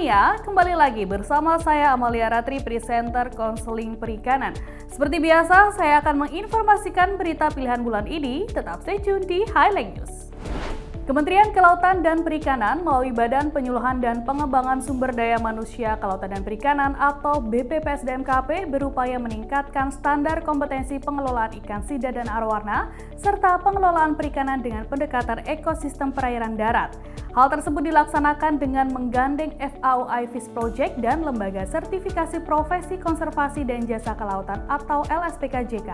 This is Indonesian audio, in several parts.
Mania, kembali lagi bersama saya Amalia Ratri, presenter Konseling Perikanan. Seperti biasa, saya akan menginformasikan berita pilihan bulan ini, tetap stay tune di Highlight News. Kementerian Kelautan dan Perikanan melalui Badan Penyuluhan dan Pengembangan Sumber Daya Manusia Kelautan dan Perikanan atau BPPSDMKP berupaya meningkatkan standar kompetensi pengelolaan ikan sida dan arowana serta pengelolaan perikanan dengan pendekatan ekosistem perairan darat. Hal tersebut dilaksanakan dengan menggandeng FAO IFIS Project dan Lembaga Sertifikasi Profesi Konservasi dan Jasa Kelautan atau LSPKJK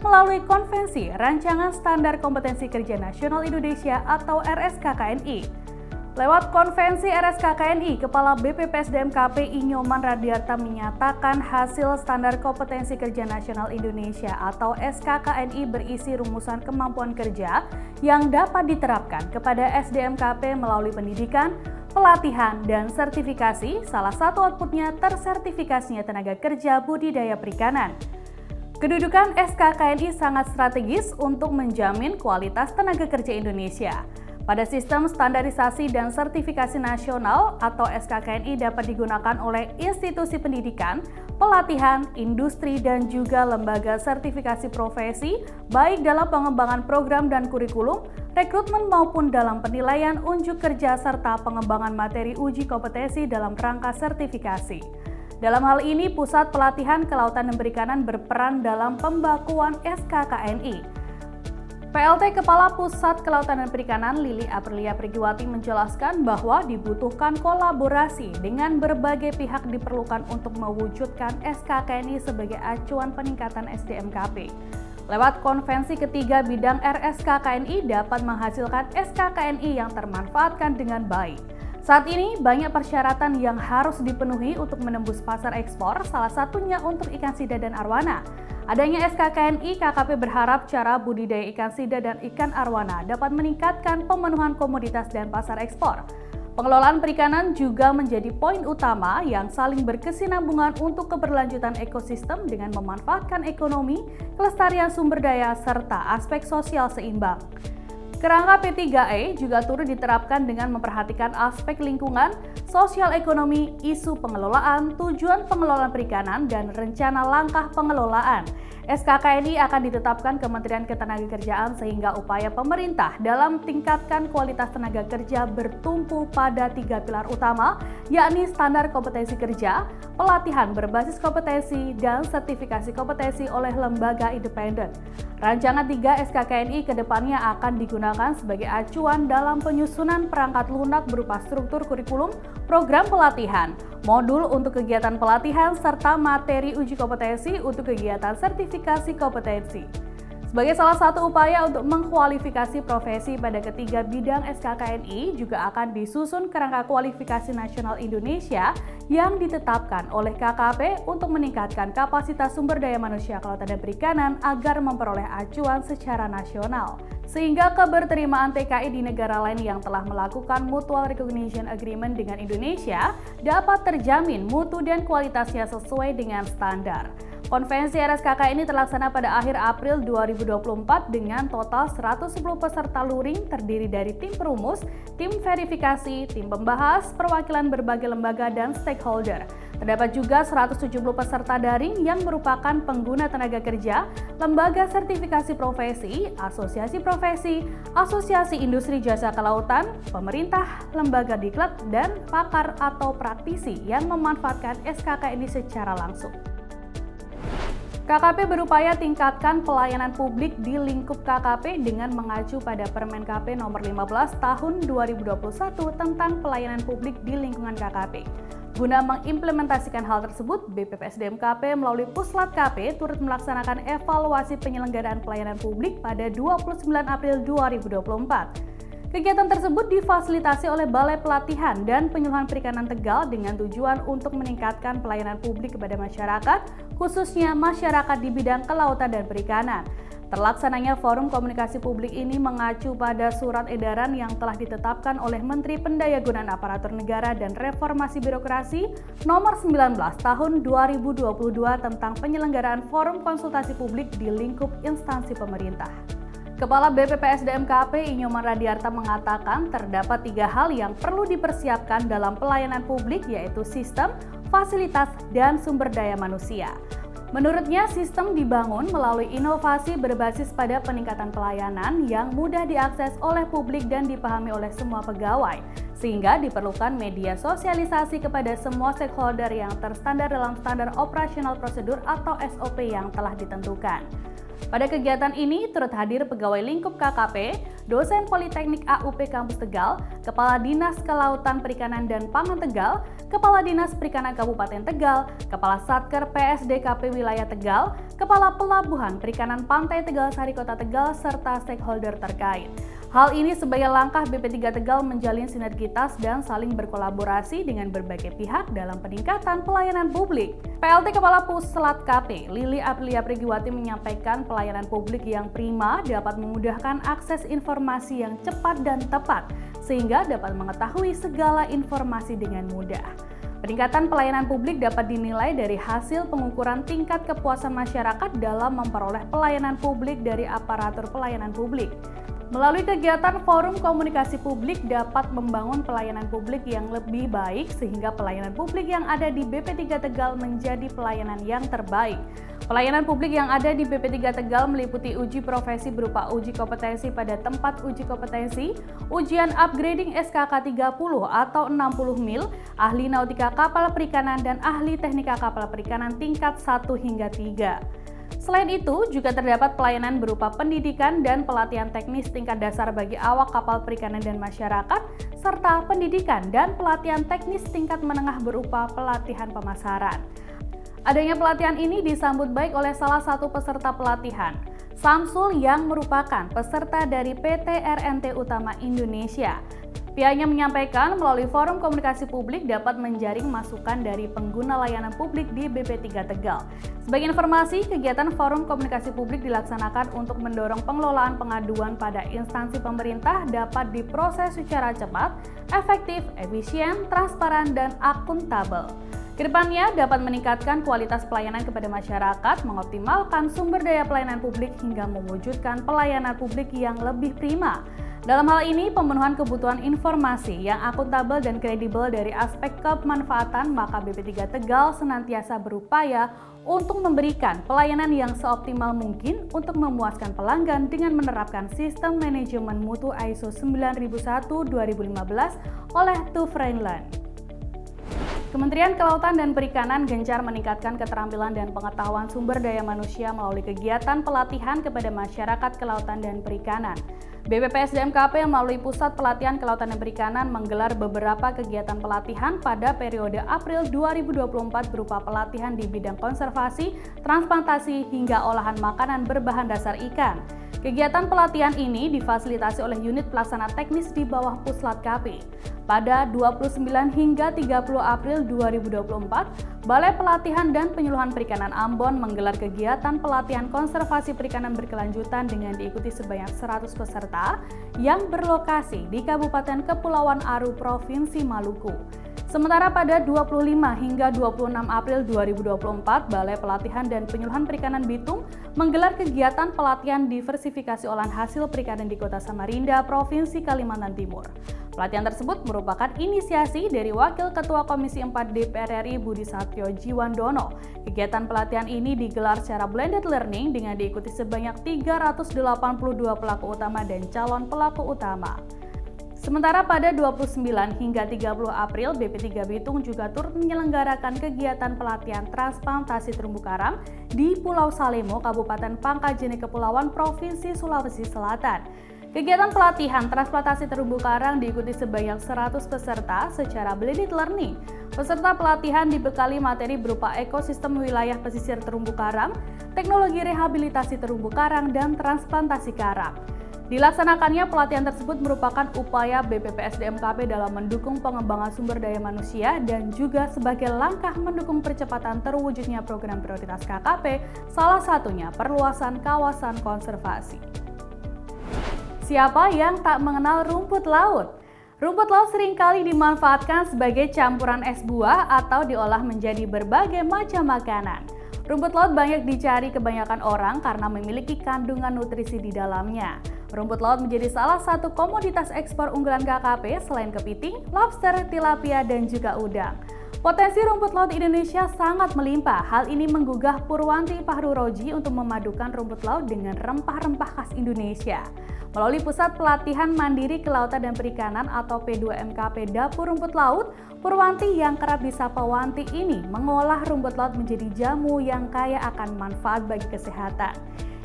melalui Konvensi Rancangan Standar Kompetensi Kerja Nasional Indonesia atau RSKKNI. Lewat Konvensi RSKKNI, Kepala BPPSDMKP Inyoman Radiarta menyatakan hasil Standar Kompetensi Kerja Nasional Indonesia atau SKKNI berisi rumusan kemampuan kerja yang dapat diterapkan kepada SDMKP melalui pendidikan, pelatihan, dan sertifikasi. Salah satu outputnya tersertifikasinya tenaga kerja budidaya perikanan. Kedudukan SKKNI sangat strategis untuk menjamin kualitas tenaga kerja Indonesia. Pada sistem standarisasi dan sertifikasi nasional atau SKKNI dapat digunakan oleh institusi pendidikan, pelatihan, industri, dan juga lembaga sertifikasi profesi, baik dalam pengembangan program dan kurikulum, rekrutmen maupun dalam penilaian unjuk kerja serta pengembangan materi uji kompetensi dalam rangka sertifikasi. Dalam hal ini, Pusat Pelatihan Kelautan dan Perikanan berperan dalam pembakuan SKKNI. PLT Kepala Pusat Kelautan dan Perikanan Lili Aprilia Prigiwati menjelaskan bahwa dibutuhkan kolaborasi dengan berbagai pihak diperlukan untuk mewujudkan SKKNI sebagai acuan peningkatan SDMKP. Lewat konvensi ketiga bidang RSKKNI dapat menghasilkan SKKNI yang termanfaatkan dengan baik. Saat ini banyak persyaratan yang harus dipenuhi untuk menembus pasar ekspor, salah satunya untuk ikan sida dan arowana. Adanya SKKNI, KKP berharap cara budidaya ikan sida dan ikan arowana dapat meningkatkan pemenuhan komoditas dan pasar ekspor. Pengelolaan perikanan juga menjadi poin utama yang saling berkesinambungan untuk keberlanjutan ekosistem dengan memanfaatkan ekonomi, kelestarian sumber daya, serta aspek sosial seimbang. Kerangka P3E juga turut diterapkan dengan memperhatikan aspek lingkungan, sosial ekonomi, isu pengelolaan, tujuan pengelolaan perikanan, dan rencana langkah pengelolaan. SKKNI akan ditetapkan Kementerian Ketenagakerjaan sehingga upaya pemerintah dalam tingkatkan kualitas tenaga kerja bertumpu pada 3 pilar utama, yakni standar kompetensi kerja, pelatihan berbasis kompetensi, dan sertifikasi kompetensi oleh lembaga independen. Rancangan 3 SKKNI ke depannya akan digunakan sebagai acuan dalam penyusunan perangkat lunak berupa struktur kurikulum, program pelatihan, modul untuk kegiatan pelatihan, serta materi uji kompetensi untuk kegiatan sertifikasi kompetensi. Sebagai salah satu upaya untuk mengkualifikasi profesi pada ketiga bidang SKKNI, juga akan disusun kerangka kualifikasi nasional Indonesia yang ditetapkan oleh KKP untuk meningkatkan kapasitas sumber daya manusia kelautan dan perikanan agar memperoleh acuan secara nasional. Sehingga keberterimaan TKI di negara lain yang telah melakukan Mutual Recognition Agreement dengan Indonesia dapat terjamin mutu dan kualitasnya sesuai dengan standar. Konvensi RSKKNI terlaksana pada akhir April 2024 dengan total 110 peserta luring terdiri dari tim perumus, tim verifikasi, tim pembahas, perwakilan berbagai lembaga dan stakeholder. Terdapat juga 170 peserta daring yang merupakan pengguna tenaga kerja, lembaga sertifikasi profesi, asosiasi profesi, asosiasi industri jasa kelautan, pemerintah, lembaga diklat, dan pakar atau praktisi yang memanfaatkan SKKNI secara langsung. KKP berupaya tingkatkan pelayanan publik di lingkup KKP dengan mengacu pada Permen KP nomor 15 tahun 2021 tentang pelayanan publik di lingkungan KKP. Guna mengimplementasikan hal tersebut, BPPSDMKP melalui Puslat KP turut melaksanakan evaluasi penyelenggaraan pelayanan publik pada 29 April 2024. Kegiatan tersebut difasilitasi oleh Balai Pelatihan dan Penyuluhan Perikanan Tegal dengan tujuan untuk meningkatkan pelayanan publik kepada masyarakat, khususnya masyarakat di bidang kelautan dan perikanan. Terlaksananya forum komunikasi publik ini mengacu pada surat edaran yang telah ditetapkan oleh Menteri Pendayagunaan Aparatur Negara dan Reformasi Birokrasi nomor 19 tahun 2022 tentang penyelenggaraan forum konsultasi publik di lingkup instansi pemerintah. Kepala BPPSDM-KP Inyoman Radiarta mengatakan terdapat 3 hal yang perlu dipersiapkan dalam pelayanan publik, yaitu sistem, fasilitas, dan sumber daya manusia. Menurutnya, sistem dibangun melalui inovasi berbasis pada peningkatan pelayanan yang mudah diakses oleh publik dan dipahami oleh semua pegawai, sehingga diperlukan media sosialisasi kepada semua stakeholder yang terstandar dalam standar operasional prosedur atau SOP yang telah ditentukan. Pada kegiatan ini turut hadir pegawai lingkup KKP, dosen Politeknik AUP Kampus Tegal, Kepala Dinas Kelautan Perikanan dan Pangan Tegal, Kepala Dinas Perikanan Kabupaten Tegal, Kepala Satker PSDKP Wilayah Tegal, Kepala Pelabuhan Perikanan Pantai Tegal Sari Kota Tegal, serta stakeholder terkait. Hal ini sebagai langkah BP3 Tegal menjalin sinergitas dan saling berkolaborasi dengan berbagai pihak dalam peningkatan pelayanan publik. PLT Kepala Puslat KP, Lili Aprilia Prigiwati menyampaikan pelayanan publik yang prima dapat memudahkan akses informasi yang cepat dan tepat, sehingga dapat mengetahui segala informasi dengan mudah. Peningkatan pelayanan publik dapat dinilai dari hasil pengukuran tingkat kepuasan masyarakat dalam memperoleh pelayanan publik dari aparatur pelayanan publik. Melalui kegiatan Forum Komunikasi Publik dapat membangun pelayanan publik yang lebih baik sehingga pelayanan publik yang ada di BP3 Tegal menjadi pelayanan yang terbaik. Pelayanan publik yang ada di BP3 Tegal meliputi uji profesi berupa uji kompetensi pada tempat uji kompetensi, ujian upgrading SKK 30 atau 60 mil, ahli nautika kapal perikanan dan ahli teknika kapal perikanan tingkat 1 hingga 3. Selain itu, juga terdapat pelayanan berupa pendidikan dan pelatihan teknis tingkat dasar bagi awak kapal perikanan dan masyarakat, serta pendidikan dan pelatihan teknis tingkat menengah berupa pelatihan pemasaran. Adanya pelatihan ini disambut baik oleh salah satu peserta pelatihan, Samsul yang merupakan peserta dari PT RNT Utama Indonesia. Pihaknya menyampaikan melalui Forum Komunikasi Publik dapat menjaring masukan dari pengguna layanan publik di BP3 Tegal. Sebagai informasi, kegiatan Forum Komunikasi Publik dilaksanakan untuk mendorong pengelolaan pengaduan pada instansi pemerintah dapat diproses secara cepat, efektif, efisien, transparan, dan akuntabel. Kedepannya dapat meningkatkan kualitas pelayanan kepada masyarakat, mengoptimalkan sumber daya pelayanan publik hingga mewujudkan pelayanan publik yang lebih prima. Dalam hal ini, pemenuhan kebutuhan informasi yang akuntabel dan kredibel dari aspek kemanfaatan, maka BP3 Tegal senantiasa berupaya untuk memberikan pelayanan yang seoptimal mungkin untuk memuaskan pelanggan dengan menerapkan sistem manajemen mutu ISO 9001-2015 oleh TÜV Rheinland. Kementerian Kelautan dan Perikanan gencar meningkatkan keterampilan dan pengetahuan sumber daya manusia melalui kegiatan pelatihan kepada masyarakat kelautan dan perikanan. BPPSDM-KP melalui Pusat Pelatihan Kelautan dan Perikanan menggelar beberapa kegiatan pelatihan pada periode April 2024 berupa pelatihan di bidang konservasi, transplantasi, hingga olahan makanan berbahan dasar ikan. Kegiatan pelatihan ini difasilitasi oleh unit pelaksana teknis di bawah Puslat KP. Pada 29 hingga 30 April 2024, Balai Pelatihan dan Penyuluhan Perikanan Ambon menggelar kegiatan pelatihan konservasi perikanan berkelanjutan dengan diikuti sebanyak 100 peserta yang berlokasi di Kabupaten Kepulauan Aru, Provinsi Maluku. Sementara pada 25 hingga 26 April 2024, Balai Pelatihan dan Penyuluhan Perikanan Bitung menggelar kegiatan pelatihan diversifikasi olahan hasil perikanan di Kota Samarinda, Provinsi Kalimantan Timur. Pelatihan tersebut merupakan inisiasi dari Wakil Ketua Komisi 4 DPR RI Budi Satrio Jiwandono. Kegiatan pelatihan ini digelar secara blended learning dengan diikuti sebanyak 382 pelaku utama dan calon pelaku utama. Sementara pada 29 hingga 30 April, BP3 Bitung juga turut menyelenggarakan kegiatan pelatihan transplantasi terumbu karang di Pulau Salemo, Kabupaten Pangkajene Kepulauan, Provinsi Sulawesi Selatan. Kegiatan pelatihan transplantasi terumbu karang diikuti sebanyak 100 peserta secara blended learning. Peserta pelatihan dibekali materi berupa ekosistem wilayah pesisir terumbu karang, teknologi rehabilitasi terumbu karang, dan transplantasi karang. Dilaksanakannya pelatihan tersebut merupakan upaya BPPSDM-KP dalam mendukung pengembangan sumber daya manusia dan juga sebagai langkah mendukung percepatan terwujudnya program prioritas KKP, salah satunya perluasan kawasan konservasi. Siapa yang tak mengenal rumput laut? Rumput laut seringkali dimanfaatkan sebagai campuran es buah atau diolah menjadi berbagai macam makanan. Rumput laut banyak dicari kebanyakan orang karena memiliki kandungan nutrisi di dalamnya. Rumput laut menjadi salah satu komoditas ekspor unggulan KKP selain kepiting, lobster, tilapia, dan juga udang. Potensi rumput laut Indonesia sangat melimpah. Hal ini menggugah Purwanti Fahruroji untuk memadukan rumput laut dengan rempah-rempah khas Indonesia. Melalui Pusat Pelatihan Mandiri Kelautan dan Perikanan atau P2MKP Dapur Rumput Laut, Purwanti yang kerap disapa Wanti ini mengolah rumput laut menjadi jamu yang kaya akan manfaat bagi kesehatan.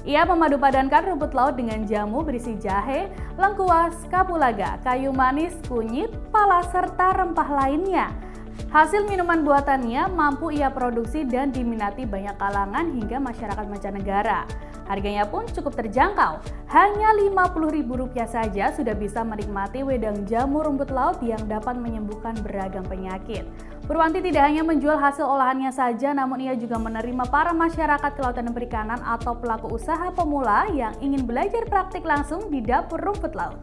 Ia memadupadankan rumput laut dengan jamu berisi jahe, lengkuas, kapulaga, kayu manis, kunyit, pala, serta rempah lainnya. Hasil minuman buatannya mampu ia produksi dan diminati banyak kalangan hingga masyarakat mancanegara. Harganya pun cukup terjangkau, hanya Rp50.000 saja sudah bisa menikmati wedang jamu rumput laut yang dapat menyembuhkan beragam penyakit. Purwanti tidak hanya menjual hasil olahannya saja, namun ia juga menerima para masyarakat kelautan dan perikanan atau pelaku usaha pemula yang ingin belajar praktik langsung di dapur rumput laut.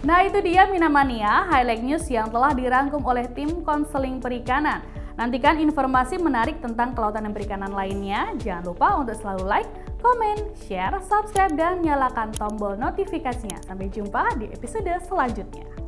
Nah itu dia Minamania, highlight news yang telah dirangkum oleh tim konseling perikanan. Nantikan informasi menarik tentang kelautan dan perikanan lainnya. Jangan lupa untuk selalu like, komen, share, subscribe, dan nyalakan tombol notifikasinya. Sampai jumpa di episode selanjutnya.